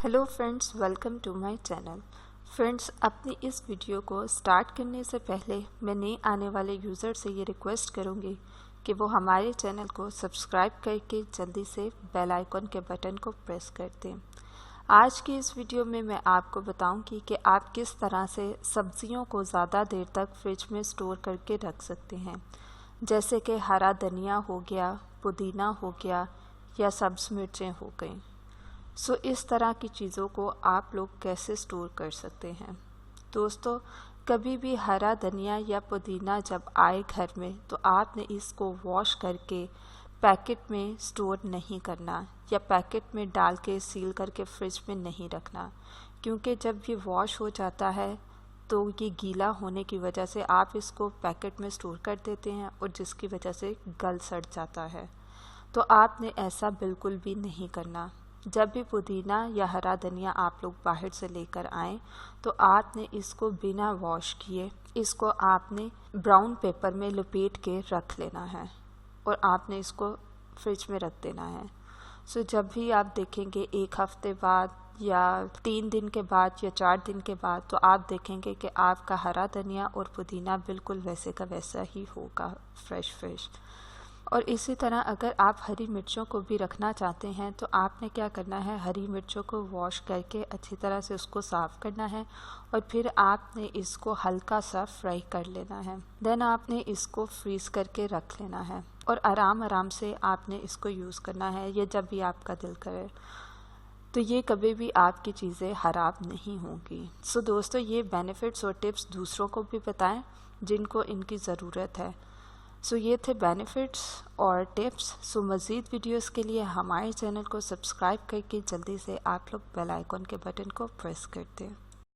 Hello friends, welcome to my channel. Friends, अपनी इस video को स्टार्ट करने से पहले मैं नए आने वाले यूज़र से ये रिक्वेस्ट करूँगी कि वो हमारे चैनल को सब्सक्राइब करके जल्दी से बेल आइकन के बटन को प्रेस कर दें। आज की इस वीडियो में मैं आपको बताऊंगी कि आप किस तरह से सब्जियों को ज़्यादा देर तक फ्रिज में स्टोर करके रख सकते हैं, जैसे कि हरा धनिया हो गया, पुदीना हो गया या सब्ज़ मिर्चें हो गई। इस तरह की चीज़ों को आप लोग कैसे स्टोर कर सकते हैं। दोस्तों, कभी भी हरा धनिया या पुदीना जब आए घर में तो आपने इसको वॉश करके पैकेट में स्टोर नहीं करना या पैकेट में डाल के सील करके फ्रिज में नहीं रखना, क्योंकि जब ये वॉश हो जाता है तो ये गीला होने की वजह से आप इसको पैकेट में स्टोर कर देते हैं और जिसकी वजह से गल सड़ जाता है। तो आपने ऐसा बिल्कुल भी नहीं करना। जब भी पुदीना या हरा धनिया आप लोग बाहर से लेकर आएँ तो आपने इसको बिना वॉश किए इसको आपने ब्राउन पेपर में लपेट के रख लेना है और आपने इसको फ्रिज में रख देना है। जब भी आप देखेंगे 1 हफ्ते बाद या 3 दिन के बाद या 4 दिन के बाद, तो आप देखेंगे कि आपका हरा धनिया और पुदीना बिल्कुल वैसे का वैसा ही होगा, फ्रेश। और इसी तरह अगर आप हरी मिर्चों को भी रखना चाहते हैं तो आपने क्या करना है, हरी मिर्चों को वॉश करके अच्छी तरह से उसको साफ़ करना है और फिर आपने इसको हल्का सा फ्राई कर लेना है। देन आपने इसको फ्रीज़ करके रख लेना है और आराम से आपने इसको यूज़ करना है, ये जब भी आपका दिल करे। तो ये कभी भी आपकी चीज़ें ख़राब नहीं होंगी। दोस्तों, ये बेनिफिट्स और टिप्स दूसरों को भी बताएं जिनको इनकी ज़रूरत है। ये थे बेनिफिट्स और टिप्स। मज़ीद वीडियोस के लिए हमारे चैनल को सब्सक्राइब करके जल्दी से आप लोग बेल आइकन के बटन को प्रेस कर दें।